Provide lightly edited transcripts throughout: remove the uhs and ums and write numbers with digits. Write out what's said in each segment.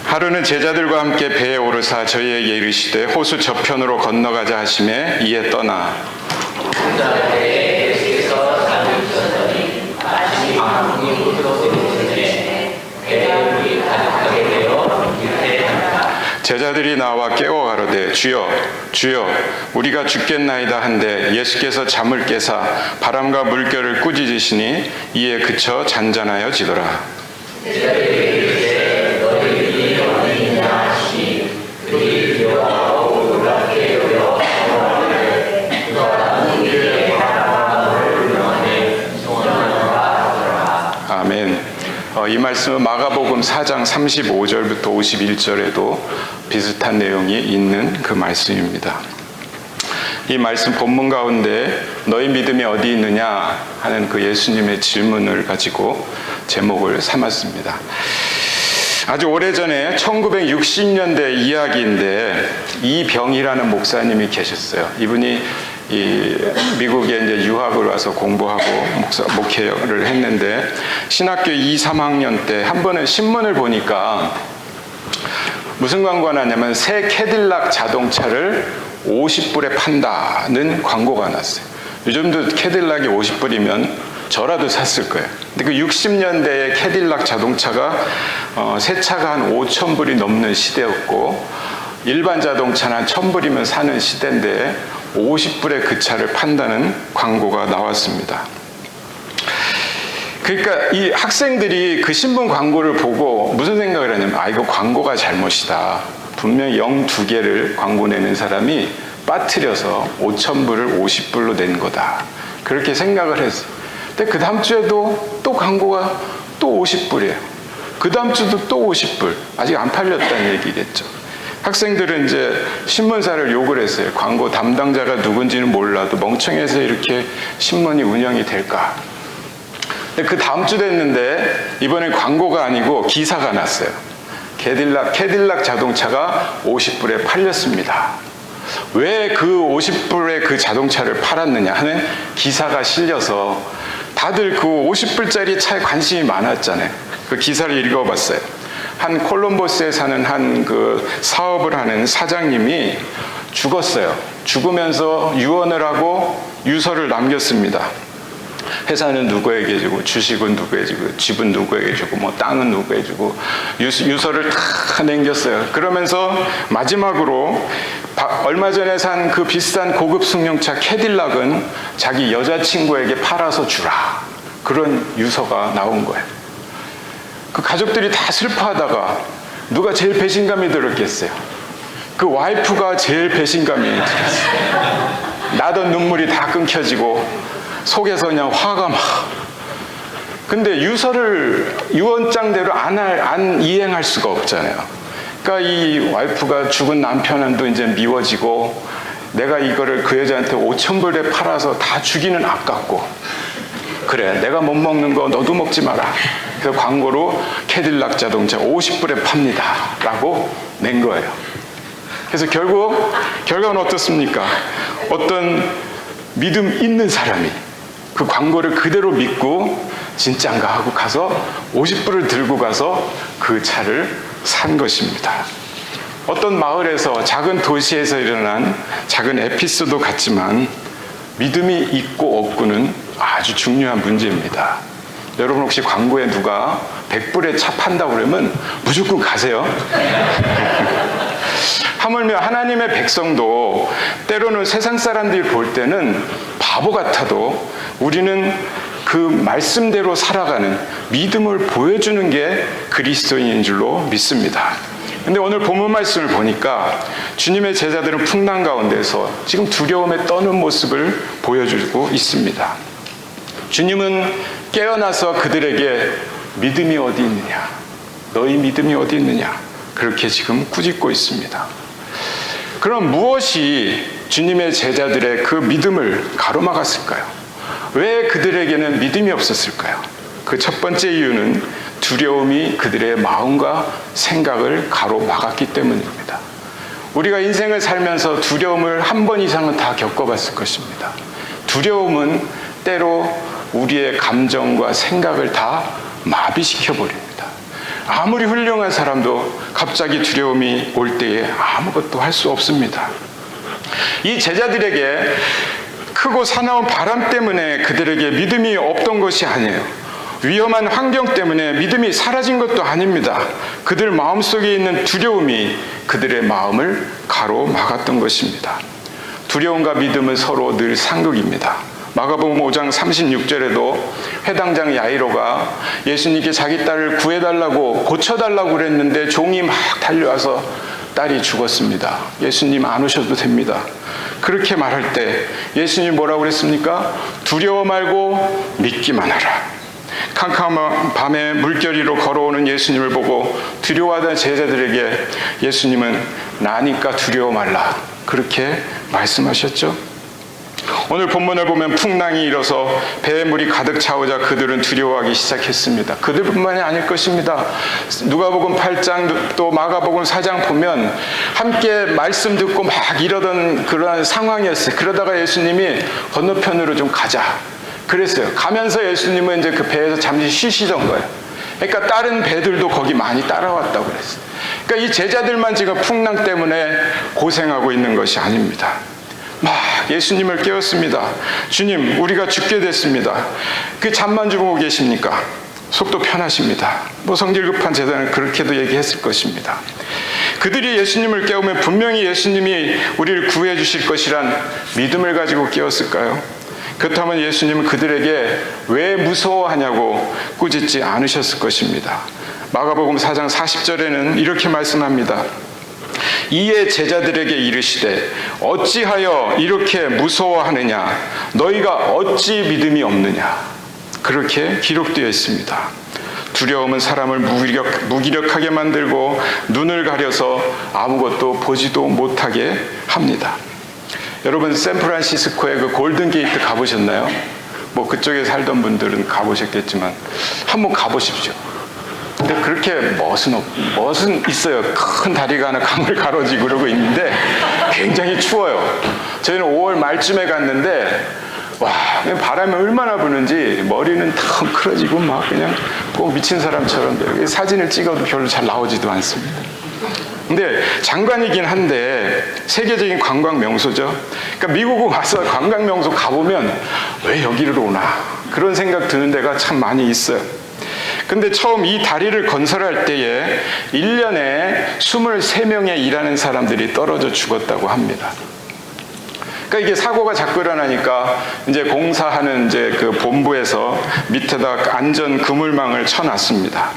하루는 제자들과 함께 배에 오르사 저희에게 이르시되 호수 저편으로 건너가자 하시매 이에 떠나 제자들이 나와 깨워 가로되 주여 주여 우리가 죽겠나이다 한데 예수께서 잠을 깨사 바람과 물결을 꾸짖으시니 이에 그쳐 잔잔하여지더라. 아멘. 이 말씀은 마가복음 4장 35절부터 51절에도 비슷한 내용이 있는 그 말씀입니다. 이 말씀 본문 가운데 너희 믿음이 어디 있느냐 하는 그 예수님의 질문을 가지고 제목을 삼았습니다. 아주 오래전에 1960년대 이야기인데 이병이라는 목사님이 계셨어요. 이분이 미국에 이제 유학을 와서 공부하고 목회를 했는데 신학교 2, 3학년 때 한 번은 신문을 보니까 무슨 광고가 나냐면 새 캐딜락 자동차를 50불에 판다는 광고가 났어요. 요즘도 캐딜락이 50불이면 저라도 샀을 거예요. 근데 그 60년대에 캐딜락 자동차가 새 차가 한 5,000불이 넘는 시대였고 일반 자동차는 한 1,000불이면 사는 시대인데 50불에 그 차를 판다는 광고가 나왔습니다. 그러니까 이 학생들이 그 신문 광고를 보고 무슨 생각을 하냐면 이거 광고가 잘못이다. 분명히 0 2개를 광고 내는 사람이 빠뜨려서 5,000불을 50불로 낸 거다. 그렇게 생각을 했어요. 근데 그 다음 주에도 또 광고가 또 50불이에요. 그 다음 주도 또 50불. 아직 안 팔렸다는 얘기겠죠. 학생들은 이제 신문사를 욕을 했어요. 광고 담당자가 누군지는 몰라도 멍청해서 이렇게 신문이 운영이 될까. 근데 그 다음 주 됐는데 이번엔 광고가 아니고 기사가 났어요. 캐딜락 자동차가 50불에 팔렸습니다. 왜 그 50불에 그 자동차를 팔았느냐 하는 기사가 실려서 다들 그 50불짜리 차에 관심이 많았잖아요. 그 기사를 읽어봤어요. 한 콜럼버스에 사는 한 그 사업을 하는 사장님이 죽었어요. 죽으면서 유언을 하고 유서를 남겼습니다. 회사는 누구에게 주고 주식은 누구에게 주고 집은 누구에게 주고 뭐 땅은 누구에게 주고 유서를 다 남겼어요. 그러면서 마지막으로 얼마 전에 산 그 비싼 고급 승용차 캐딜락은 자기 여자친구에게 팔아서 주라. 그런 유서가 나온 거예요. 그 가족들이 다 슬퍼하다가 누가 제일 배신감이 들었겠어요? 그 와이프가 제일 배신감이 들었어요. 나던 눈물이 다 끊겨지고 속에서 그냥 화가 막. 근데 유서를 유언장대로 안 이행할 수가 없잖아요. 그러니까 이 와이프가 죽은 남편도 이제 미워지고 내가 이거를 그 여자한테 5,000불에 팔아서 다 주기는 아깝고 그래 내가 못 먹는 거 너도 먹지 마라. 그래서 광고로 캐딜락 자동차 50불에 팝니다 라고 낸 거예요. 그래서 결과는 어떻습니까? 어떤 믿음 있는 사람이 그 광고를 그대로 믿고 진짠가 하고 가서 50불을 들고 가서 그 차를 산 것입니다. 어떤 마을에서 작은 도시에서 일어난 작은 에피소드 같지만 믿음이 있고 없고는 아주 중요한 문제입니다. 여러분 혹시 광고에 누가 100불에 차 판다고 그러면 무조건 가세요. 하물며 하나님의 백성도 때로는 세상 사람들이 볼 때는 바보 같아도 우리는 그 말씀대로 살아가는 믿음을 보여주는 게 그리스도인인 줄로 믿습니다. 근데 오늘 본문 말씀을 보니까 주님의 제자들은 풍랑 가운데서 지금 두려움에 떠는 모습을 보여주고 있습니다. 주님은 깨어나서 그들에게 믿음이 어디 있느냐, 너희 믿음이 어디 있느냐 그렇게 지금 꾸짖고 있습니다. 그럼 무엇이 주님의 제자들의 그 믿음을 가로막았을까요? 왜 그들에게는 믿음이 없었을까요? 그 첫 번째 이유는 두려움이 그들의 마음과 생각을 가로막았기 때문입니다. 우리가 인생을 살면서 두려움을 한 번 이상은 다 겪어봤을 것입니다. 두려움은 때로 우리의 감정과 생각을 다 마비시켜 버립니다. 아무리 훌륭한 사람도 갑자기 두려움이 올 때에 아무것도 할 수 없습니다. 이 제자들에게 크고 사나운 바람 때문에 그들에게 믿음이 없던 것이 아니에요. 위험한 환경 때문에 믿음이 사라진 것도 아닙니다. 그들 마음속에 있는 두려움이 그들의 마음을 가로막았던 것입니다. 두려움과 믿음은 서로 늘 상극입니다. 마가복음 5장 36절에도 회당장 야이로가 예수님께 자기 딸을 구해달라고 고쳐달라고 그랬는데 종이 막 달려와서 딸이 죽었습니다. 예수님 안 오셔도 됩니다. 그렇게 말할 때 예수님이 뭐라고 그랬습니까? 두려워 말고 믿기만 하라. 캄캄한 밤에 물결위로 걸어오는 예수님을 보고 두려워하던 제자들에게 예수님은 나니까 두려워 말라. 그렇게 말씀하셨죠. 오늘 본문을 보면 풍랑이 일어서 배에 물이 가득 차오자 그들은 두려워하기 시작했습니다. 그들뿐만이 아닐 것입니다. 누가복음 8장 또 마가복음 4장 보면 함께 말씀 듣고 막 이러던 그러한 상황이었어요. 그러다가 예수님이 건너편으로 좀 가자 그랬어요. 가면서 예수님은 이제 그 배에서 잠시 쉬시던 거예요. 그러니까 다른 배들도 거기 많이 따라왔다고 그랬어요. 그러니까 이 제자들만 지금 풍랑 때문에 고생하고 있는 것이 아닙니다. 막 예수님을 깨웠습니다. 주님, 우리가 죽게 됐습니다. 그 잠만 주고 계십니까? 속도 편하십니다. 뭐 성질 급한 제자는 그렇게도 얘기했을 것입니다. 그들이 예수님을 깨우면 분명히 예수님이 우리를 구해 주실 것이란 믿음을 가지고 깨웠을까요? 그렇다면 예수님은 그들에게 왜 무서워하냐고 꾸짖지 않으셨을 것입니다. 마가복음 4장 40절에는 이렇게 말씀합니다. 이에 제자들에게 이르시되 어찌하여 이렇게 무서워하느냐 너희가 어찌 믿음이 없느냐 그렇게 기록되어 있습니다. 두려움은 사람을 무기력하게 만들고 눈을 가려서 아무것도 보지도 못하게 합니다. 여러분 샌프란시스코의 그 골든게이트 가보셨나요? 뭐 그쪽에 살던 분들은 가보셨겠지만 한번 가보십시오. 근데 그렇게 멋은 있어요. 큰 다리가 하나 강을 가로지고 그러고 있는데 굉장히 추워요. 저희는 5월 말쯤에 갔는데 와 바람이 얼마나 부는지 머리는 텅클어지고 막 그냥 꼭 미친 사람처럼 사진을 찍어도 별로 잘 나오지도 않습니다. 근데 장관이긴 한데 세계적인 관광 명소죠. 그러니까 미국 와서 관광 명소 가보면 왜 여기를 오나 그런 생각 드는 데가 참 많이 있어요. 근데 처음 이 다리를 건설할 때에 1년에 23명의 일하는 사람들이 떨어져 죽었다고 합니다. 그러니까 이게 사고가 자꾸 일어나니까 이제 공사하는 이제 그 본부에서 밑에다 안전 그물망을 쳐놨습니다.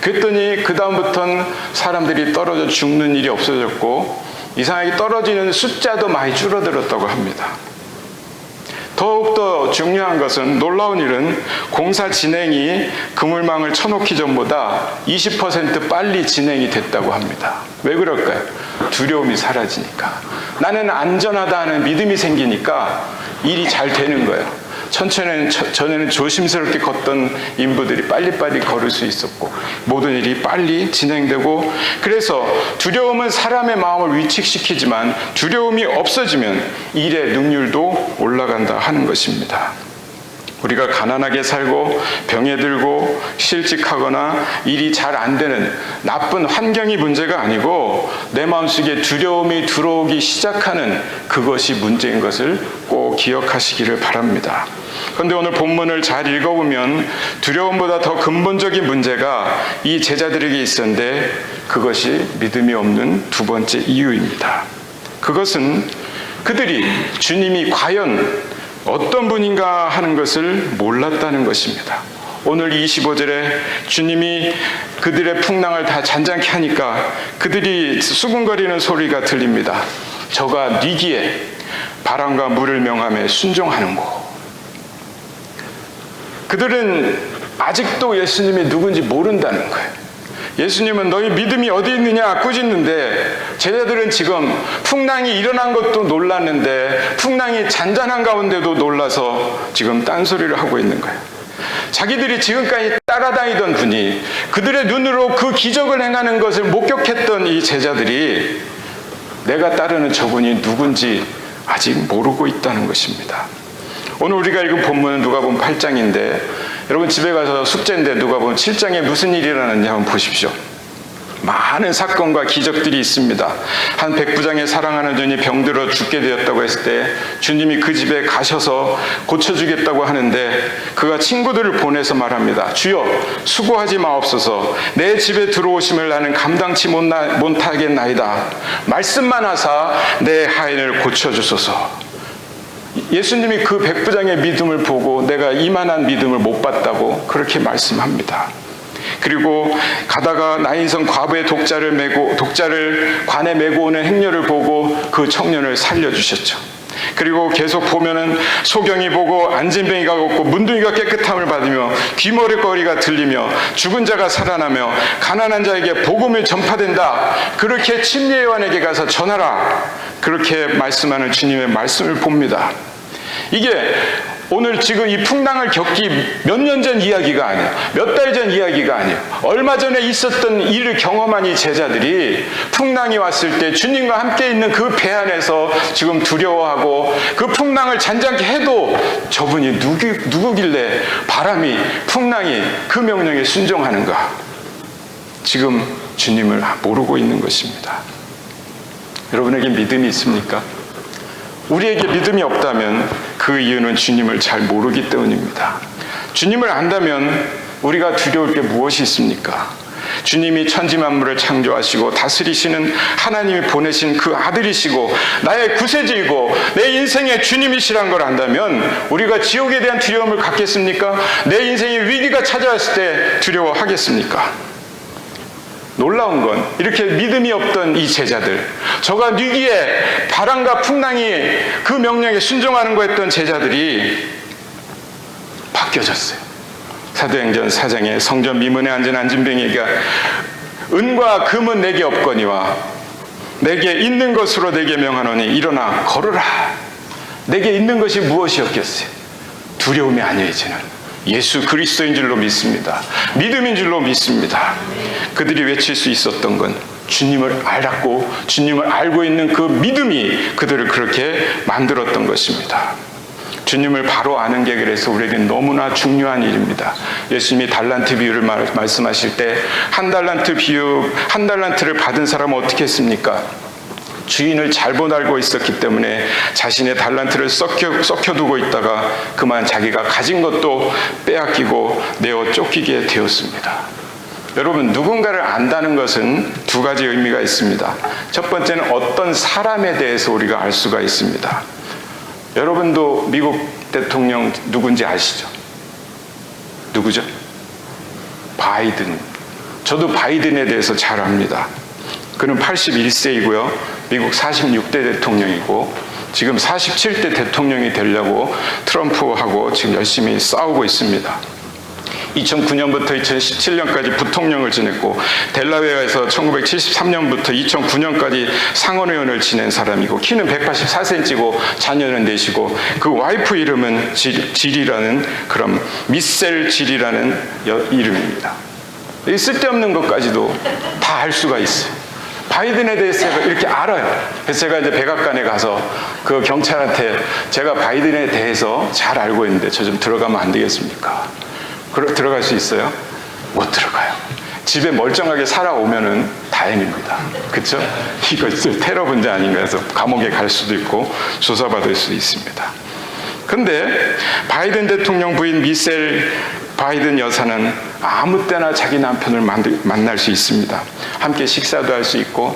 그랬더니 그다음부터는 사람들이 떨어져 죽는 일이 없어졌고 이상하게 떨어지는 숫자도 많이 줄어들었다고 합니다. 더욱더 중요한 것은 놀라운 일은 공사 진행이 그물망을 쳐놓기 전보다 20% 빨리 진행이 됐다고 합니다. 왜 그럴까요? 두려움이 사라지니까. 나는 안전하다 하는 믿음이 생기니까 일이 잘 되는 거예요. 전에는 조심스럽게 걷던 인부들이 빨리빨리 걸을 수 있었고 모든 일이 빨리 진행되고 그래서 두려움은 사람의 마음을 위축시키지만 두려움이 없어지면 일의 능률도 올라간다 하는 것입니다. 우리가 가난하게 살고 병에 들고 실직하거나 일이 잘 안 되는 나쁜 환경이 문제가 아니고 내 마음속에 두려움이 들어오기 시작하는 그것이 문제인 것을 꼭 기억하시기를 바랍니다. 그런데 오늘 본문을 잘 읽어보면 두려움보다 더 근본적인 문제가 이 제자들에게 있었는데 그것이 믿음이 없는 두 번째 이유입니다. 그것은 그들이 주님이 과연 어떤 분인가 하는 것을 몰랐다는 것입니다. 오늘 25절에 주님이 그들의 풍랑을 다 잔잔케 하니까 그들이 수군거리는 소리가 들립니다. 저가 니기에 바람과 물을 명함에 순종하는고. 그들은 아직도 예수님이 누군지 모른다는 거예요. 예수님은 너희 믿음이 어디 있느냐 꾸짖는데 제자들은 지금 풍랑이 일어난 것도 놀랐는데 풍랑이 잔잔한 가운데도 놀라서 지금 딴소리를 하고 있는 거예요. 자기들이 지금까지 따라다니던 분이 그들의 눈으로 그 기적을 행하는 것을 목격했던 이 제자들이 내가 따르는 저분이 누군지 아직 모르고 있다는 것입니다. 오늘 우리가 읽은 본문은 누가복음 8장인데 여러분 집에 가서 숙제인데 누가복음 7장에 무슨 일이 일어났는지 한번 보십시오. 많은 사건과 기적들이 있습니다. 한 백부장의 사랑하는 전이 병들어 죽게 되었다고 했을 때 주님이 그 집에 가셔서 고쳐주겠다고 하는데 그가 친구들을 보내서 말합니다. 주여, 수고하지 마옵소서. 내 집에 들어오심을 나는 감당치 못하겠나이다. 말씀만 하사 내 하인을 고쳐주소서. 예수님이 그 백부장의 믿음을 보고 내가 이만한 믿음을 못 봤다고 그렇게 말씀합니다. 그리고 가다가 나인성 과부의 독자를 관에 메고 오는 행렬을 보고 그 청년을 살려주셨죠. 그리고 계속 보면은 소경이 보고 안진뱅이가 걷고 문둥이가 깨끗함을 받으며 귀머거리가 들리며 죽은 자가 살아나며 가난한 자에게 복음을 전파된다. 그렇게 침례요한에게 가서 전하라. 그렇게 말씀하는 주님의 말씀을 봅니다. 이게 오늘 지금 이 풍랑을 겪기 몇 년 전 이야기가 아니에요. 몇 달 전 이야기가 아니에요. 얼마 전에 있었던 일을 경험한 이 제자들이 풍랑이 왔을 때 주님과 함께 있는 그 배 안에서 지금 두려워하고 그 풍랑을 잔잔케 해도 저분이 누구길래 바람이 풍랑이 그 명령에 순종하는가. 지금 주님을 모르고 있는 것입니다. 여러분에게 믿음이 있습니까? 우리에게 믿음이 없다면 그 이유는 주님을 잘 모르기 때문입니다. 주님을 안다면 우리가 두려울 게 무엇이 있습니까? 주님이 천지만물을 창조하시고 다스리시는 하나님이 보내신 그 아들이시고 나의 구세주이고 내 인생의 주님이시란 걸 안다면 우리가 지옥에 대한 두려움을 갖겠습니까? 내 인생의 위기가 찾아왔을 때 두려워하겠습니까? 놀라운 건 이렇게 믿음이 없던 이 제자들, 저가 위기에 바람과 풍랑이 그 명령에 순종하는 거 했던 제자들이 바뀌어졌어요. 사도행전 4장에 성전 미문에 앉은 안진뱅이가 은과 금은 내게 없거니와 내게 있는 것으로 내게 명하노니 일어나 걸으라. 내게 있는 것이 무엇이었겠어요? 두려움이 아니에요. 저는 예수 그리스도인 줄로 믿습니다. 믿음인 줄로 믿습니다. 그들이 외칠 수 있었던 건 주님을 알았고 주님을 알고 있는 그 믿음이 그들을 그렇게 만들었던 것입니다. 주님을 바로 아는 게 그래서 우리에게 너무나 중요한 일입니다. 예수님이 달란트 비유를 말씀하실 때 한 달란트를 받은 사람은 어떻게 했습니까? 주인을 잘못 알고 있었기 때문에 자신의 달란트를 썩혀두고 있다가 그만 자기가 가진 것도 빼앗기고 내어 쫓기게 되었습니다. 여러분, 누군가를 안다는 것은 두 가지 의미가 있습니다. 첫 번째는 어떤 사람에 대해서 우리가 알 수가 있습니다. 여러분도 미국 대통령 누군지 아시죠? 누구죠? 바이든. 저도 바이든에 대해서 잘 압니다. 그는 81세이고요. 미국 46대 대통령이고 지금 47대 대통령이 되려고 트럼프하고 지금 열심히 싸우고 있습니다. 2009년부터 2017년까지 부통령을 지냈고 델라웨어에서 1973년부터 2009년까지 상원의원을 지낸 사람이고 키는 184cm고 자녀는 넷이고 그 와이프 이름은 질이라는 그런 미셀 질이라는 이름입니다. 이 쓸데없는 것까지도 다 알 수가 있어요. 바이든에 대해서 이렇게 알아요. 그래서 제가 이제 백악관에 가서 그 경찰한테 제가 바이든에 대해서 잘 알고 있는데 저 좀 들어가면 안 되겠습니까? 들어갈 수 있어요? 못 들어가요. 집에 멀쩡하게 살아오면은 다행입니다. 그렇죠? 이거 테러 분자 아닌가 해서 감옥에 갈 수도 있고 조사받을 수도 있습니다. 근데 바이든 대통령 부인 미셀 바이든 여사는 아무 때나 자기 남편을 만날 수 있습니다. 함께 식사도 할 수 있고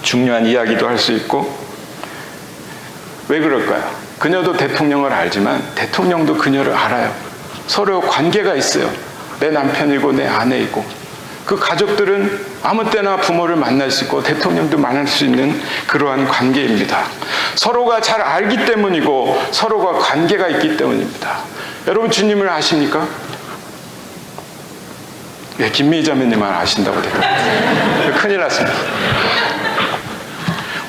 중요한 이야기도 할 수 있고. 왜 그럴까요? 그녀도 대통령을 알지만 대통령도 그녀를 알아요. 서로 관계가 있어요. 내 남편이고 내 아내이고. 그 가족들은 아무 때나 부모를 만날 수 있고 대통령도 만날 수 있는 그러한 관계입니다. 서로가 잘 알기 때문이고 서로가 관계가 있기 때문입니다. 여러분, 주님을 아십니까? 네, 김미희 자매님만 아신다고 돼요. 큰일 났습니다.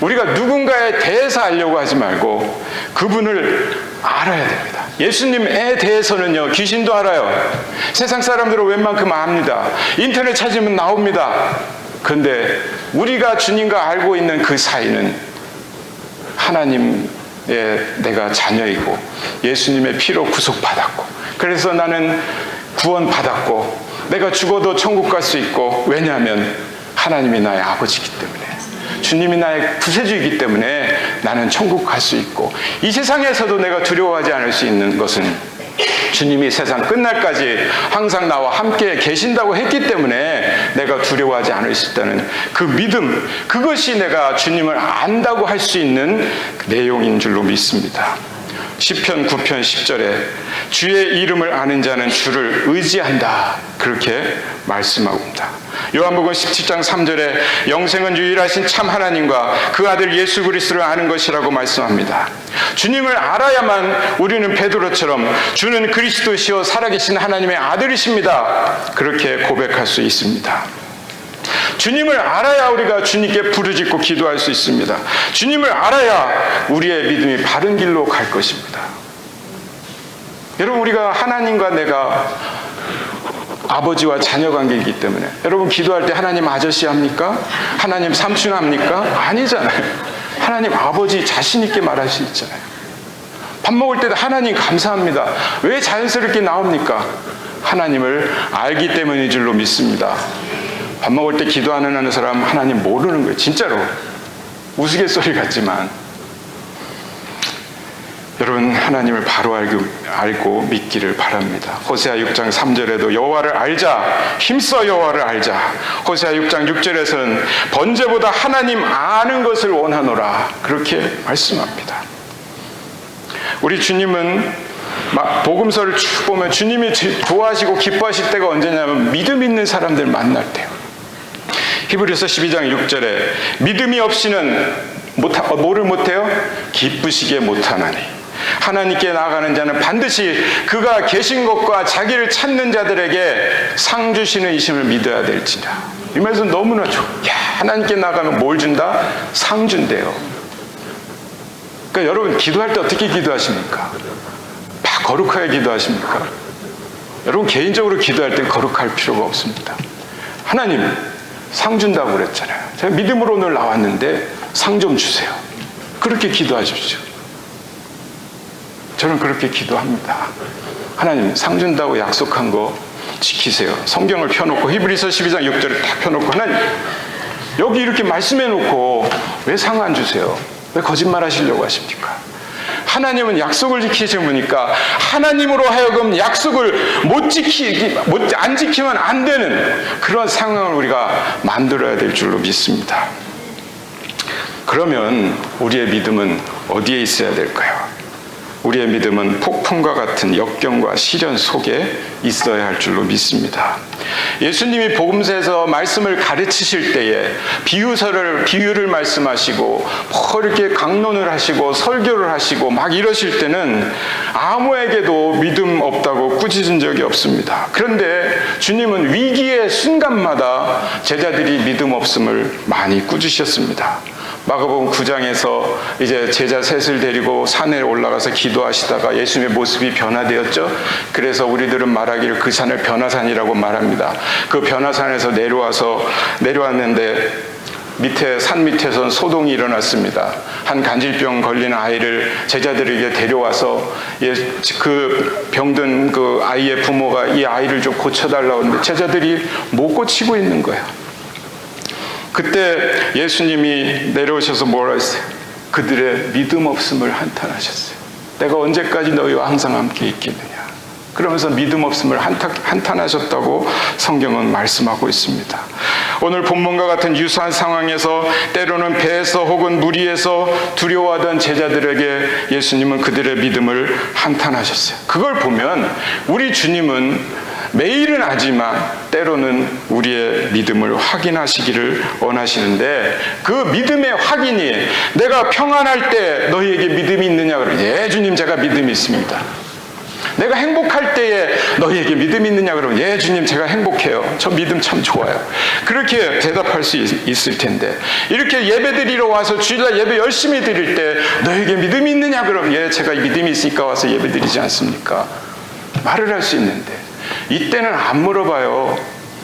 우리가 누군가에 대해서 알려고 하지 말고 그분을 알아야 됩니다. 예수님에 대해서는요, 귀신도 알아요. 세상 사람들은 웬만큼 압니다. 인터넷 찾으면 나옵니다. 그런데 우리가 주님과 알고 있는 그 사이는 하나님의 내가 자녀이고 예수님의 피로 구속받았고 그래서 나는 구원받았고 내가 죽어도 천국 갈 수 있고, 왜냐하면 하나님이 나의 아버지이기 때문에, 주님이 나의 구세주이기 때문에 나는 천국 갈 수 있고, 이 세상에서도 내가 두려워하지 않을 수 있는 것은 주님이 세상 끝날까지 항상 나와 함께 계신다고 했기 때문에 내가 두려워하지 않을 수 있다는 그 믿음, 그것이 내가 주님을 안다고 할 수 있는 내용인 줄로 믿습니다. 시편 9편 10절에 주의 이름을 아는 자는 주를 의지한다, 그렇게 말씀하고입니다. 요한복음 17장 3절에 영생은 유일하신 참 하나님과 그 아들 예수 그리스도를 아는 것이라고 말씀합니다. 주님을 알아야만 우리는 베드로처럼 주는 그리스도시요 살아계신 하나님의 아들이십니다, 그렇게 고백할 수 있습니다. 주님을 알아야 우리가 주님께 부르짖고 기도할 수 있습니다. 주님을 알아야 우리의 믿음이 바른 길로 갈 것입니다. 여러분, 우리가 하나님과 내가 아버지와 자녀 관계이기 때문에, 여러분 기도할 때 하나님 아저씨 합니까? 하나님 삼촌 합니까? 아니잖아요. 하나님 아버지 자신 있게 말할 수 있잖아요. 밥 먹을 때도 하나님 감사합니다. 왜 자연스럽게 나옵니까? 하나님을 알기 때문인 줄로 믿습니다. 밥 먹을 때 기도하는 사람 하나님 모르는 거예요. 진짜로. 우스갯소리 같지만 여러분, 하나님을 바로 알고 믿기를 바랍니다. 호세아 6장 3절에도 여호와를 알자, 힘써 여호와를 알자. 호세아 6장 6절에서는 번제보다 하나님 아는 것을 원하노라, 그렇게 말씀합니다. 우리 주님은 복음서를 쭉 보면 주님이 좋아하시고 기뻐하실 때가 언제냐면 믿음 있는 사람들 만날 때요. 히브리서 12장 6절에 믿음이 없이는 뭐를 못해요? 기쁘시게 못하나니 하나님께 나아가는 자는 반드시 그가 계신 것과 자기를 찾는 자들에게 상 주시는 이심을 믿어야 될지라. 이 말씀 너무나 좋아. 하나님께 나아가면 뭘 준다? 상 준대요. 그러니까 여러분 기도할 때 어떻게 기도하십니까? 막 거룩하게 기도하십니까? 여러분 개인적으로 기도할 때 거룩할 필요가 없습니다. 하나님 상 준다고 그랬잖아요. 제가 믿음으로 오늘 나왔는데 상 좀 주세요. 그렇게 기도하십시오. 저는 그렇게 기도합니다. 하나님 상 준다고 약속한 거 지키세요. 성경을 펴놓고 히브리서 12장 6절을 딱 펴놓고 하나님 여기 이렇게 말씀해 놓고 왜 상 안 주세요? 왜 거짓말 하시려고 하십니까? 하나님은 약속을 지키시는 분이니까 하나님으로 하여금 약속을 안 지키면 안 되는 그런 상황을 우리가 만들어야 될 줄로 믿습니다. 그러면 우리의 믿음은 어디에 있어야 될까요? 우리의 믿음은 폭풍과 같은 역경과 시련 속에 있어야 할 줄로 믿습니다. 예수님이 복음서에서 말씀을 가르치실 때에 비유를 말씀하시고 이렇게 강론을 하시고 설교를 하시고 막 이러실 때는 아무에게도 믿음 없다고 꾸짖은 적이 없습니다. 그런데 주님은 위기의 순간마다 제자들이 믿음 없음을 많이 꾸짖으셨습니다. 마가복음 9장에서 이제 제자 셋을 데리고 산에 올라가서 기도하시다가 예수님의 모습이 변화되었죠. 그래서 우리들은 말하기를 그 산을 변화산이라고 말합니다. 그 변화산에서 내려왔는데 산 밑에선 소동이 일어났습니다. 한 간질병 걸린 아이를 제자들에게 데려와서 그 병든 그 아이의 부모가 이 아이를 좀 고쳐달라고 하는데 제자들이 못 고치고 있는 거예요. 그때 예수님이 내려오셔서 뭐라 했어요? 그들의 믿음 없음을 한탄하셨어요. 내가 언제까지 너희와 항상 함께 있겠느냐. 그러면서 믿음 없음을 한탄하셨다고 성경은 말씀하고 있습니다. 오늘 본문과 같은 유사한 상황에서 때로는 배에서 혹은 무리에서 두려워하던 제자들에게 예수님은 그들의 믿음을 한탄하셨어요. 그걸 보면 우리 주님은 매일은 아니지만 때로는 우리의 믿음을 확인하시기를 원하시는데 그 믿음의 확인이 내가 평안할 때 너희에게 믿음이 있느냐 그러면 예 주님 제가 믿음이 있습니다. 내가 행복할 때에 너희에게 믿음이 있느냐 그러면 예 주님 제가 행복해요. 저 믿음 참 좋아요. 그렇게 대답할 수 있을 텐데 이렇게 예배드리러 와서 주일날 예배 열심히 드릴 때 너희에게 믿음이 있느냐 그러면 예 제가 믿음이 있으니까 와서 예배드리지 않습니까? 말을 할 수 있는데 이때는 안 물어봐요.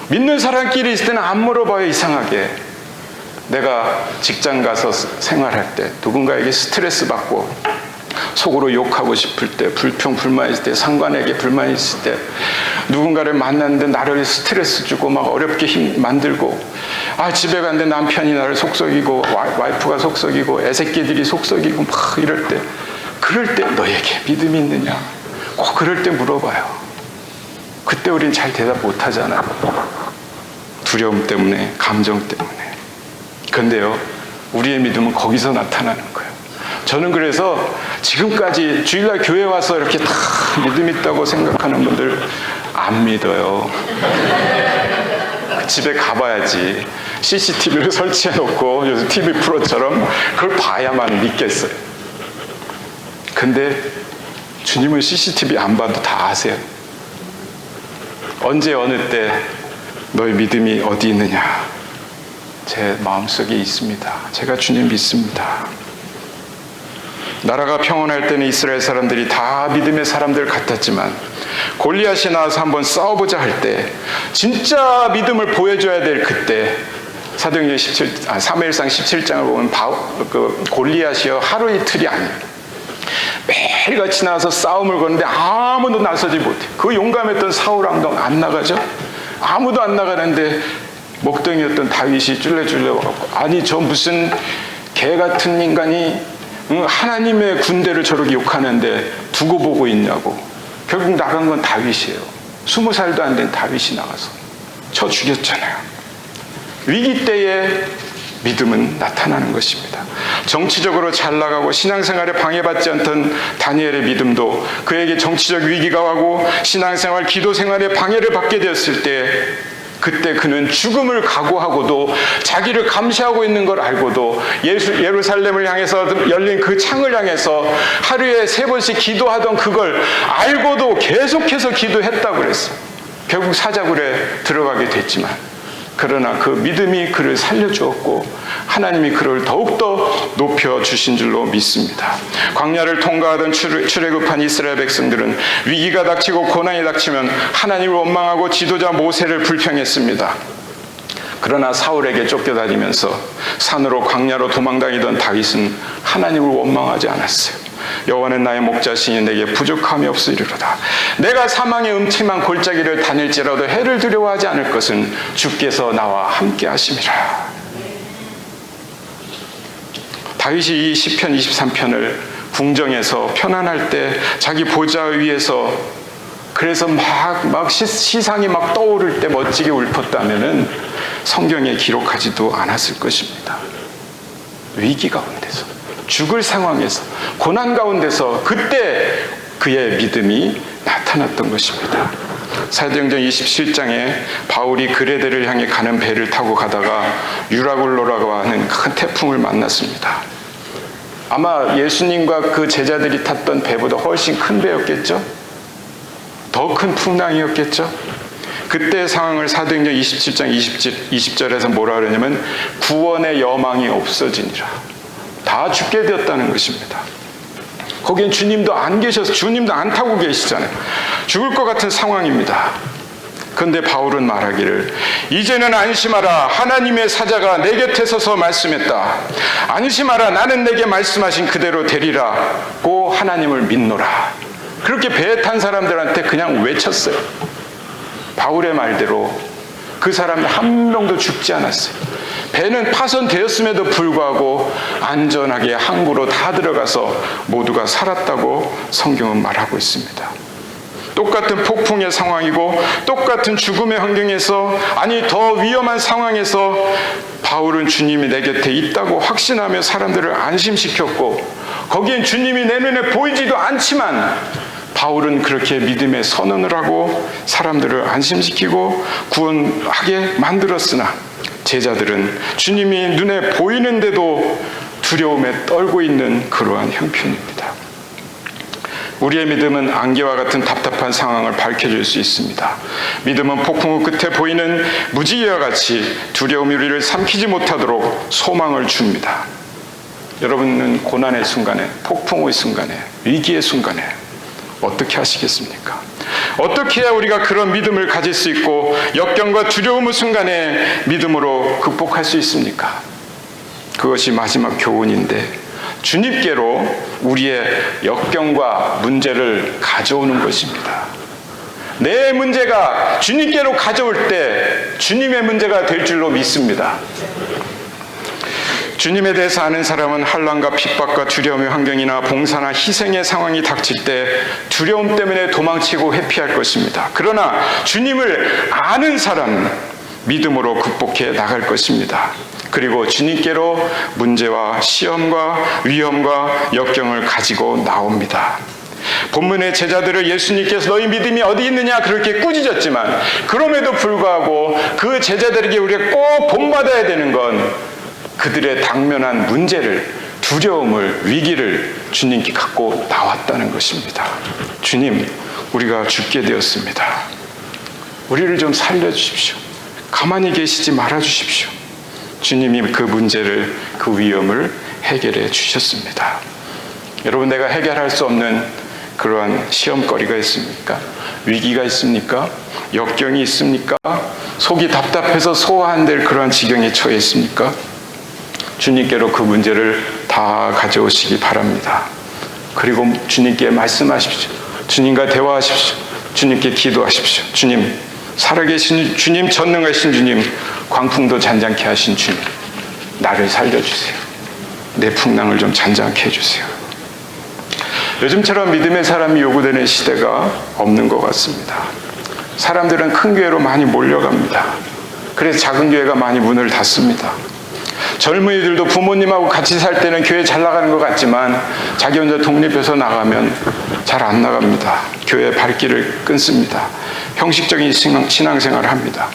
믿는 사람끼리 있을 때는 안 물어봐요. 이상하게 내가 직장 가서 생활할 때 누군가에게 스트레스 받고 속으로 욕하고 싶을 때, 불평, 불만 있을 때, 상관에게 불만 있을 때, 누군가를 만났는데 나를 스트레스 주고 막 어렵게 만들고, 집에 갔는데 남편이 나를 속썩이고, 와이프가 속썩이고, 애새끼들이 속썩이고 막 이럴 때, 그럴 때 너에게 믿음이 있느냐? 꼭 그럴 때 물어봐요. 그때 우린 잘 대답 못 하잖아요. 두려움 때문에, 감정 때문에. 근데요, 우리의 믿음은 거기서 나타나는 거예요. 저는 그래서 지금까지 주일날 교회 와서 이렇게 다 믿음 있다고 생각하는 분들 안 믿어요. 집에 가봐야지. CCTV를 설치해놓고 요즘 TV 프로처럼 그걸 봐야만 믿겠어요. 근데 주님은 CCTV 안 봐도 다 아세요. 언제 어느 때 너의 믿음이 어디 있느냐? 제 마음속에 있습니다. 제가 주님 믿습니다. 나라가 평온할 때는 이스라엘 사람들이 다 믿음의 사람들 같았지만 골리앗이 나와서 한번 싸워보자 할 때 진짜 믿음을 보여줘야 될 그때 사도행전 3일상 17장을 보면 골리앗이요 하루 이틀이 아니에요. 매일같이 나와서 싸움을 거는데 아무도 나서지 못해. 그 용감했던 사울왕도 안 나가죠. 아무도 안 나가는데 목동이었던 다윗이 쫄래쫄래 와갖고 아니 저 무슨 개 같은 인간이 하나님의 군대를 저렇게 욕하는데 두고 보고 있냐고. 결국 나간 건 다윗이에요. 20살도 안 된 다윗이 나가서 쳐 죽였잖아요. 위기 때에 믿음은 나타나는 것입니다. 정치적으로 잘 나가고 신앙생활에 방해받지 않던 다니엘의 믿음도 그에게 정치적 위기가 와고 신앙생활, 기도생활에 방해를 받게 되었을 때 그때 그는 죽음을 각오하고도 자기를 감시하고 있는 걸 알고도 예루살렘을 향해서 열린 그 창을 향해서 하루에 3번씩 기도하던 그걸 알고도 계속해서 기도했다고 그랬어요. 결국 사자굴에 들어가게 됐지만 그러나 그 믿음이 그를 살려주었고 하나님이 그를 더욱더 높여주신 줄로 믿습니다. 광야를 통과하던 출애굽한 이스라엘 백성들은 위기가 닥치고 고난이 닥치면 하나님을 원망하고 지도자 모세를 불평했습니다. 그러나 사울에게 쫓겨다니면서 산으로 광야로 도망다니던 다윗은 하나님을 원망하지 않았어요. 여호와는 나의 목자시니 내게 부족함이 없으리로다. 내가 사망의 음침한 골짜기를 다닐지라도 해를 두려워하지 않을 것은 주께서 나와 함께 하심이라. 다윗이 이 시편 23편을 궁정에서 편안할 때 자기 보좌 위에서 그래서 막 시상이 막 떠오를 때 멋지게 읊었다면은 성경에 기록하지도 않았을 것입니다. 위기 가운데서, 죽을 상황에서, 고난 가운데서 그때 그의 믿음이 나타났던 것입니다. 사도행전 27장에 바울이 그레데를 향해 가는 배를 타고 가다가 유라굴로라고 하는 큰 태풍을 만났습니다. 아마 예수님과 그 제자들이 탔던 배보다 훨씬 큰 배였겠죠? 더 큰 풍랑이었겠죠? 그때 상황을 사도행전 27장 20절에서 뭐라 그러냐면 구원의 여망이 없어지니라. 다 죽게 되었다는 것입니다. 거기엔 주님도 안 계셔서 주님도 안 타고 계시잖아요. 죽을 것 같은 상황입니다. 그런데 바울은 말하기를 이제는 안심하라. 하나님의 사자가 내 곁에 서서 말씀했다. 안심하라. 나는 내게 말씀하신 그대로 되리라고 하나님을 믿노라. 그렇게 배에 탄 사람들한테 그냥 외쳤어요. 바울의 말대로 그 사람들 한 명도 죽지 않았어요. 배는 파손되었음에도 불구하고 안전하게 항구로 다 들어가서 모두가 살았다고 성경은 말하고 있습니다. 똑같은 폭풍의 상황이고 똑같은 죽음의 환경에서 아니 더 위험한 상황에서 바울은 주님이 내 곁에 있다고 확신하며 사람들을 안심시켰고 거기엔 주님이 내 눈에 보이지도 않지만 바울은 그렇게 믿음의 선언을 하고 사람들을 안심시키고 구원하게 만들었으나 제자들은 주님이 눈에 보이는데도 두려움에 떨고 있는 그러한 형편입니다. 우리의 믿음은 안개와 같은 답답한 상황을 밝혀줄 수 있습니다. 믿음은 폭풍 끝에 보이는 무지개와 같이 두려움이 우리를 삼키지 못하도록 소망을 줍니다. 여러분은 고난의 순간에, 폭풍의 순간에, 위기의 순간에 어떻게 하시겠습니까? 어떻게 해야 우리가 그런 믿음을 가질 수 있고 역경과 두려움의 순간에 믿음으로 극복할 수 있습니까? 그것이 마지막 교훈인데 주님께로 우리의 역경과 문제를 가져오는 것입니다. 내 문제가 주님께로 가져올 때 주님의 문제가 될 줄로 믿습니다. 주님에 대해서 아는 사람은 환난과 핍박과 두려움의 환경이나 봉사나 희생의 상황이 닥칠 때 두려움 때문에 도망치고 회피할 것입니다. 그러나 주님을 아는 사람은 믿음으로 극복해 나갈 것입니다. 그리고 주님께로 문제와 시험과 위험과 역경을 가지고 나옵니다. 본문의 제자들을 예수님께서 너희 믿음이 어디 있느냐 그렇게 꾸짖었지만 그럼에도 불구하고 그 제자들에게 우리가 꼭 본받아야 되는 건 그들의 당면한 문제를, 두려움을, 위기를 주님께 갖고 나왔다는 것입니다. 주님, 우리가 죽게 되었습니다. 우리를 좀 살려주십시오. 가만히 계시지 말아주십시오. 주님이 그 문제를, 그 위험을 해결해 주셨습니다. 여러분, 내가 해결할 수 없는 그러한 시험거리가 있습니까? 위기가 있습니까? 역경이 있습니까? 속이 답답해서 소화 안 될 그러한 지경에 처해 있습니까? 주님께로 그 문제를 다 가져오시기 바랍니다. 그리고 주님께 말씀하십시오. 주님과 대화하십시오. 주님께 기도하십시오. 주님, 살아계신 주님, 전능하신 주님, 광풍도 잔잔케 하신 주님, 나를 살려주세요. 내 풍랑을 좀 잔잔케 해주세요. 요즘처럼 믿음의 사람이 요구되는 시대가 없는 것 같습니다. 사람들은 큰 교회로 많이 몰려갑니다. 그래서 작은 교회가 많이 문을 닫습니다. 젊은이들도 부모님하고 같이 살 때는 교회 잘 나가는 것 같지만 자기 혼자 독립해서 나가면 잘 안 나갑니다. 교회 발길을 끊습니다. 형식적인 신앙생활을 합니다.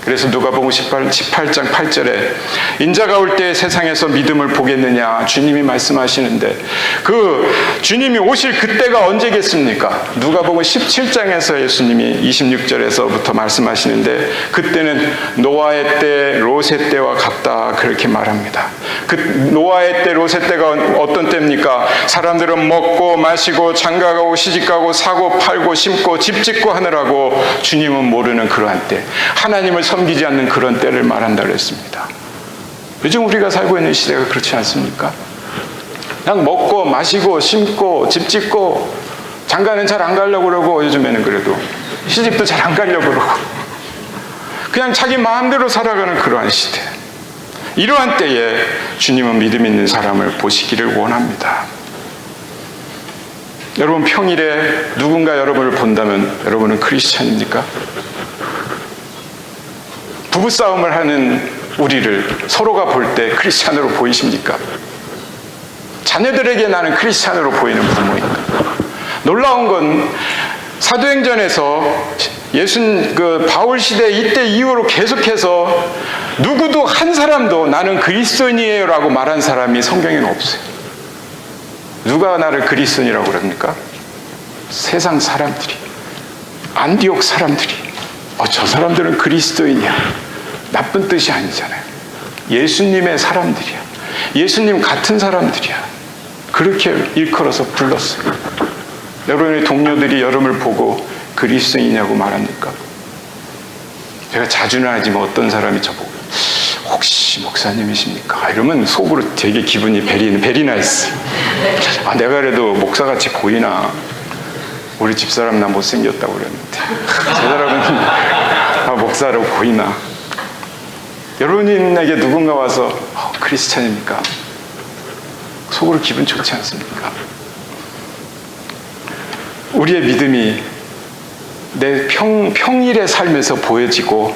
그래서 누가복음 18장 8절에 인자가 올 때 세상에서 믿음을 보겠느냐 주님이 말씀하시는데 그 주님이 오실 그때가 언제겠습니까? 누가복음 17장에서 예수님이 26절에서부터 말씀하시는데 그때는 노아의 때 롯의 때와 같다 그렇게 말합니다. 그 노아의 때 롯의 때가 어떤 때입니까? 사람들은 먹고 마시고 장가가고 시집가고 사고 팔고 심고 집 짓고 하느라고 주님은 모르는 그러한 때, 하나님을 섬기지 않는 그런 때를 말한다고 했습니다. 요즘 우리가 살고 있는 시대가 그렇지 않습니까? 그냥 먹고 마시고 심고 집 짓고 장가는 잘 안 가려고 그러고 요즘에는 그래도 시집도 잘 안 가려고 그러고 그냥 자기 마음대로 살아가는 그러한 시대. 이러한 때에 주님은 믿음 있는 사람을 보시기를 원합니다. 여러분, 평일에 누군가 여러분을 본다면 여러분은 크리스찬입니까? 부부싸움을 하는 우리를 서로가 볼 때 크리스찬으로 보이십니까? 자녀들에게 나는 크리스찬으로 보이는 부모인가? 놀라운 건 사도행전에서 바울 시대 이때 이후로 계속해서 누구도 한 사람도 나는 그리스도인이에요 라고 말한 사람이 성경에는 없어요. 누가 나를 그리스도인이라고 그럽니까? 세상 사람들이, 안디옥 사람들이. 저 사람들은 그리스도인이야. 나쁜 뜻이 아니잖아요. 예수님의 사람들이야. 예수님 같은 사람들이야. 그렇게 일컬어서 불렀어요. 여러분의 동료들이 여러분을 보고 그리스도인이냐고 말합니까? 제가 자주는 하지만 어떤 사람이 저보고 혹시 목사님이십니까? 이러면 속으로 되게 기분이 베리 나이스. 내가 그래도 목사같이 보이나? 우리 집사람 나 못생겼다고 그랬는데 저 사람은 목사로 보이나? 여러분에게 누군가 와서 크리스찬입니까? 속으로 기분 좋지 않습니까? 우리의 믿음이 내 평일의 삶에서 보여지고,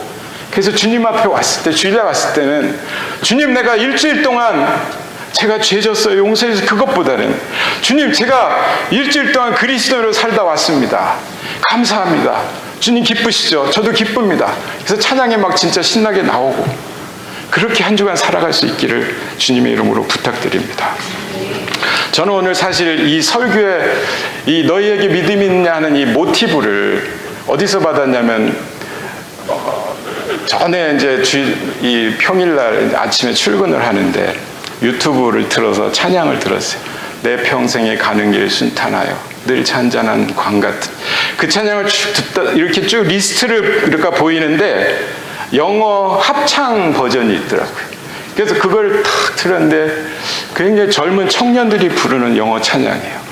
그래서 주님 앞에 왔을 때, 주일날 왔을 때는 주님, 내가 일주일 동안 제가 죄 졌어요, 용서해 주세요, 그것보다는 주님, 제가 일주일 동안 그리스도로 살다 왔습니다. 감사합니다. 주님 기쁘시죠? 저도 기쁩니다. 그래서 찬양에 막 진짜 신나게 나오고 그렇게 한 주간 살아갈 수 있기를 주님의 이름으로 부탁드립니다. 저는 오늘 사실 이 설교에 이 너희에게 믿음이 있냐 하는 이 모티브를 어디서 받았냐면 전에 이제 이 평일날 아침에 출근을 하는데 유튜브를 틀어서 찬양을 들었어요. 내 평생에 가는 길 순탄하여 늘 잔잔한 광 같은 그 찬양을 쭉 듣다 이렇게 쭉 리스트를 이렇게 보이는데 영어 합창 버전이 있더라고요. 그래서 그걸 탁 틀었는데 굉장히 젊은 청년들이 부르는 영어 찬양이에요.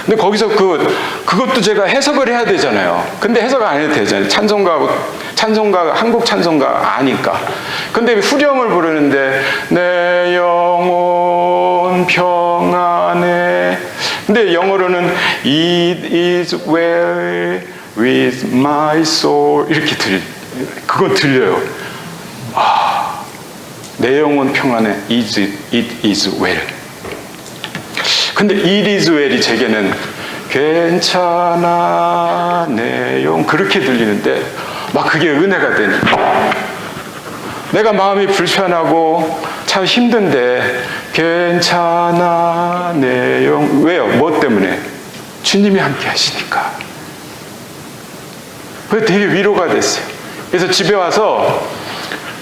근데 거기서 그것도 제가 해석을 해야 되잖아요. 근데 해석 안 해도 되잖아요. 찬송가, 한국 찬송가 아니까. 근데 후렴을 부르는데, 내 영혼 평안해. 근데 영어로는 It is well with my soul. 이렇게 그건 들려요. 내 영혼 평안해. It is well. 근데 it is well이 제게는 괜찮아 내 영 그렇게 들리는데 막 그게 은혜가 되니까 내가 마음이 불편하고 참 힘든데 괜찮아 내 영 왜요? 뭐 때문에? 주님이 함께 하시니까. 그게 되게 위로가 됐어요. 그래서 집에 와서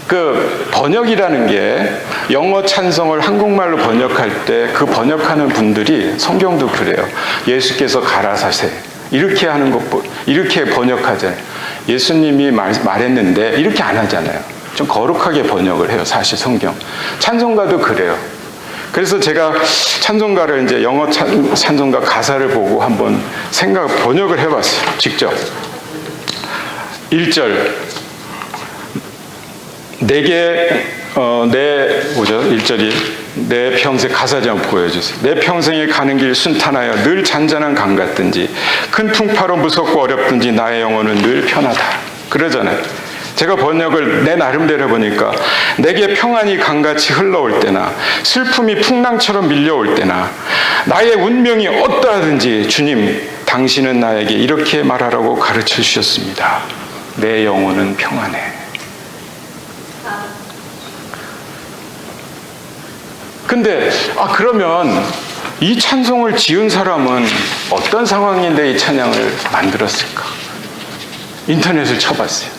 그 번역이라는 게 영어 찬송을 한국말로 번역할 때 그 번역하는 분들이 성경도 그래요. 예수께서 가라사세 이렇게 하는 것보 이렇게 번역하잖아요. 예수님이 말했는데 이렇게 안 하잖아요. 좀 거룩하게 번역을 해요. 사실 성경 찬송가도 그래요. 그래서 제가 찬송가를 이제 영어 찬송가 가사를 보고 한번 번역을 해봤어요. 직접 1절 뭐죠? 1절이 내 평생 가사 좀 보여주세요. 내 평생에 가는 길 순탄하여 늘 잔잔한 강 같든지 큰 풍파로 무섭고 어렵든지 나의 영혼은 늘 편하다. 그러잖아요. 제가 번역을 내 나름대로 보니까 내게 평안이 강같이 흘러올 때나 슬픔이 풍랑처럼 밀려올 때나 나의 운명이 어떠하든지 주님 당신은 나에게 이렇게 말하라고 가르쳐 주셨습니다. 내 영혼은 평안해. 근데 그러면 이 찬송을 지은 사람은 어떤 상황인데 이 찬양을 만들었을까? 인터넷을 쳐봤어요.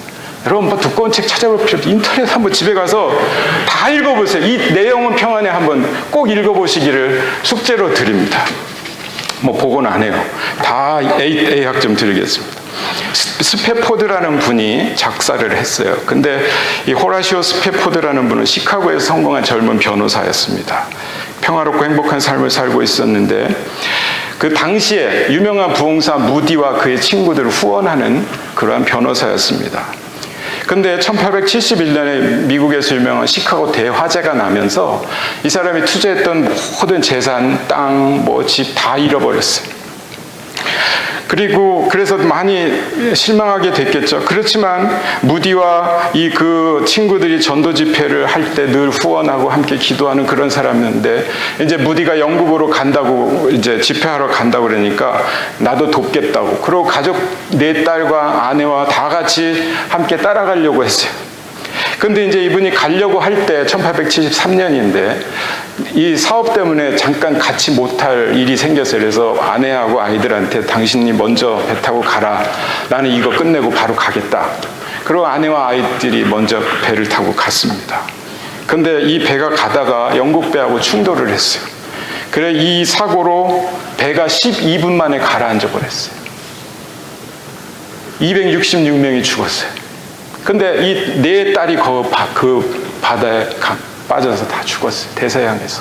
여러분 뭐 두꺼운 책 찾아볼 필요 없이 인터넷 한번 집에 가서 다 읽어보세요. 이 내용은 평안에 한번 꼭 읽어보시기를 숙제로 드립니다. 뭐 복원 안 해요. 다 A학점 드리겠습니다. 스페포드라는 분이 작사를 했어요. 근데 이 호라시오 스페포드라는 분은 시카고에서 성공한 젊은 변호사였습니다. 평화롭고 행복한 삶을 살고 있었는데 그 당시에 유명한 부흥사 무디와 그의 친구들을 후원하는 그러한 변호사였습니다. 근데 1871년에 미국에서 유명한 시카고 대화재가 나면서 이 사람이 투자했던 모든 재산, 땅, 집 다 잃어버렸어요. 그래서 많이 실망하게 됐겠죠. 그렇지만 무디와 그 친구들이 전도 집회를 할 때 늘 후원하고 함께 기도하는 그런 사람이었는데 이제 무디가 영국으로 간다고 이제 집회하러 간다고 그러니까 나도 돕겠다고. 그리고 가족 4딸과 아내와 다 같이 함께 따라가려고 했어요. 근데 이제 이분이 가려고 할 때 1873년인데 이 사업 때문에 잠깐 같이 못할 일이 생겼어요. 그래서 아내하고 아이들한테 당신이 먼저 배 타고 가라. 나는 이거 끝내고 바로 가겠다. 그리고 아내와 아이들이 먼저 배를 타고 갔습니다. 근데 이 배가 가다가 영국 배하고 충돌을 했어요. 그래 이 사고로 배가 12분 만에 가라앉아 버렸어요. 266명이 죽었어요. 근데 이 4딸이 그 바다에 빠져서 다 죽었어요. 대서양에서.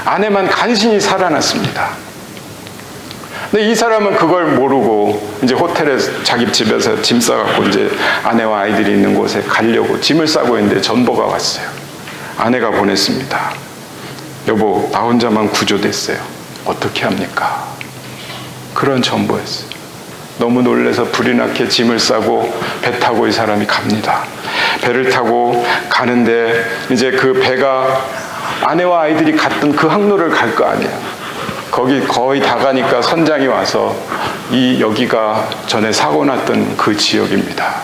아내만 간신히 살아났습니다. 근데 이 사람은 그걸 모르고 이제 호텔에 자기 집에서 짐 싸갖고 이제 아내와 아이들이 있는 곳에 가려고 짐을 싸고 있는데 전보가 왔어요. 아내가 보냈습니다. 여보, 나 혼자만 구조됐어요. 어떻게 합니까? 그런 전보였어요. 너무 놀라서 불이 나게 짐을 싸고 배 타고 이 사람이 갑니다. 배를 타고 가는데 이제 그 배가 아내와 아이들이 갔던 그 항로를 갈 거 아니에요. 거기 거의 다 가니까 선장이 와서 여기가 전에 사고 났던 그 지역입니다.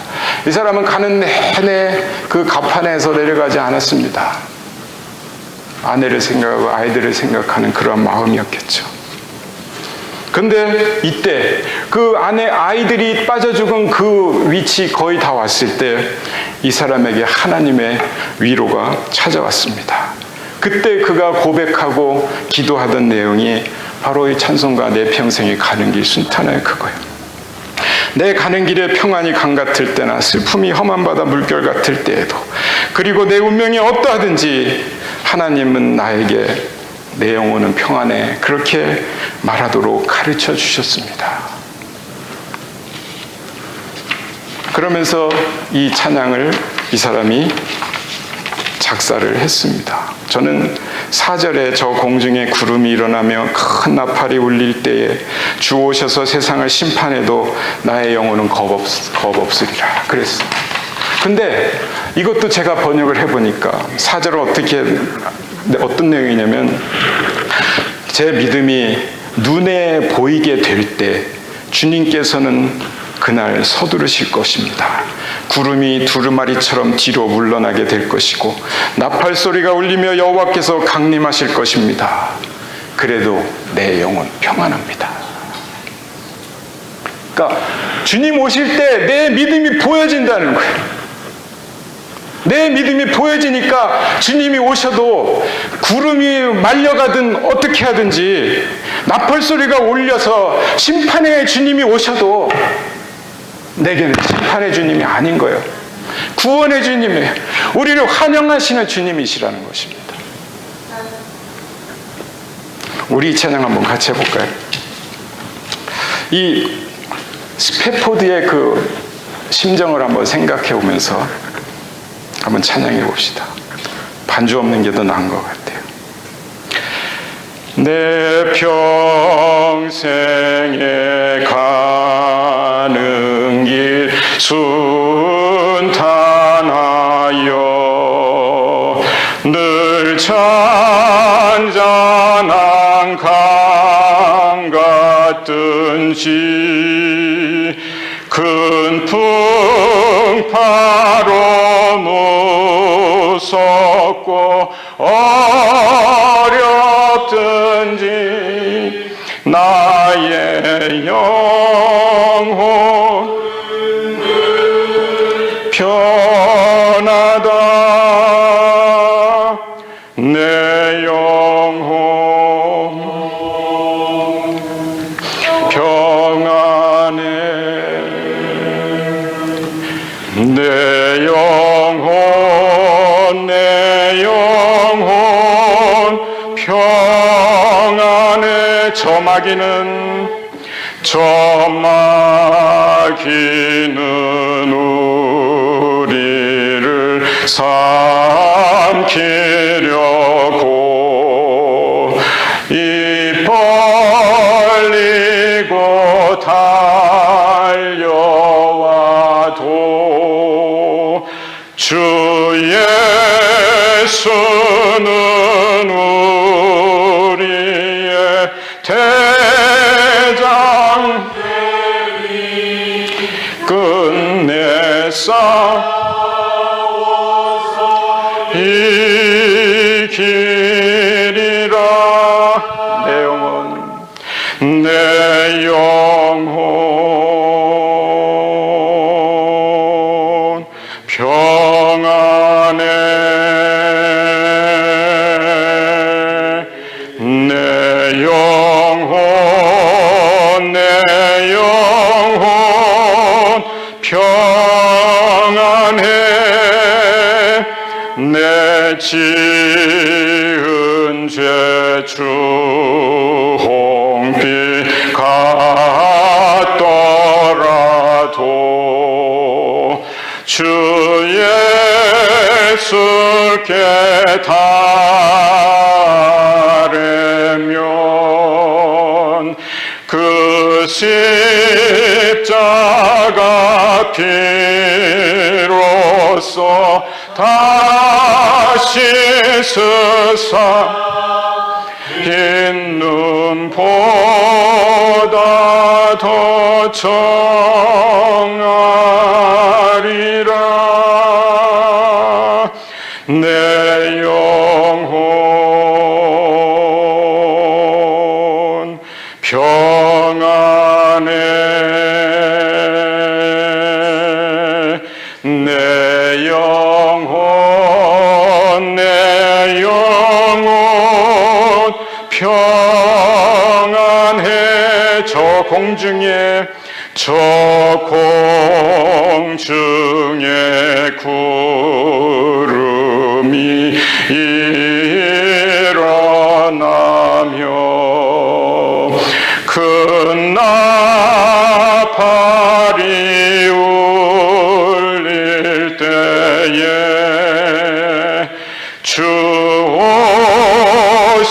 이 사람은 가는 내내 그 갑판에서 내려가지 않았습니다. 아내를 생각하고 아이들을 생각하는 그런 마음이었겠죠. 근데 이때 그 아이들이 빠져 죽은 그 위치 거의 다 왔을 때 이 사람에게 하나님의 위로가 찾아왔습니다. 그때 그가 고백하고 기도하던 내용이 바로 이 찬송가 내 평생이 가는 길 순탄하여 그거예요. 내 가는 길에 평안이 강 같을 때나 슬픔이 험한 바다 물결 같을 때에도 그리고 내 운명이 어떠하든지 하나님은 나에게 내 영혼은 평안해. 그렇게 말하도록 가르쳐 주셨습니다. 그러면서 이 찬양을 이 사람이 작사를 했습니다. 저는 4절에 저 공중에 구름이 일어나며 큰 나팔이 울릴 때에 주 오셔서 세상을 심판해도 나의 영혼은 겁없으리라 그랬어요. 근데 이것도 제가 번역을 해보니까 4절은 어떤 내용이냐면, 제 믿음이 눈에 보이게 될 때 주님께서는 그날 서두르실 것입니다. 구름이 두루마리처럼 뒤로 물러나게 될 것이고 나팔 소리가 울리며 여호와께서 강림하실 것입니다. 그래도 내 영혼 평안합니다. 그러니까 주님 오실 때 내 믿음이 보여진다는 거예요. 내 믿음이 보여지니까 주님이 오셔도 구름이 말려가든 어떻게 하든지, 나팔 소리가 울려서 심판의 주님이 오셔도 내게는 심판의 주님이 아닌 거예요. 구원의 주님이에요. 우리를 환영하시는 주님이시라는 것입니다. 우리 이 찬양 한번 같이 해볼까요? 이 스패포드의 그 심정을 한번 생각해 보면서 한번 찬양해 봅시다. 반주 없는 게 더 나은 것 같아요. 내 평생에 가는 길 순탄하여 늘 잔잔한 강 같든지 큰 풍파로 무섭고 어렵든지 나의 영혼 편하다. 내 영혼 평안해. 내 영혼 평안해. 저마귀는 우리를 삼키려고 입 벌리고 달려와도 주 예수는 우리의 대장 끝내 싸워서 이기리라. 내 영혼 평안해. 내 영혼 평안해. 내 지은 죄 주홍빛 같더라도 주 예수께 달으면 그 십자가 피로써 다시 스사 흰 눈보다 더 정하리라. 내 영혼 평안해. 내 영혼 평안해. 저 공중에 구름이 일어나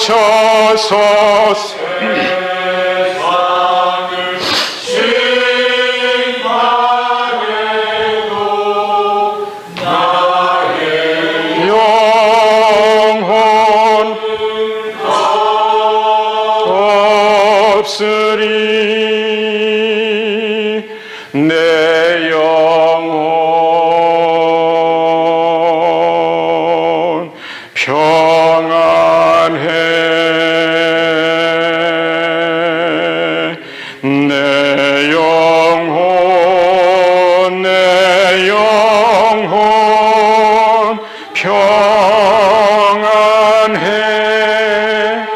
오셔서 영혼 없으리 내 영혼 평안해 내 영혼 평안해.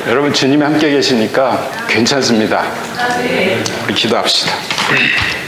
여러분 주님이 함께 계시니까 괜찮습니다. 우리 기도합시다.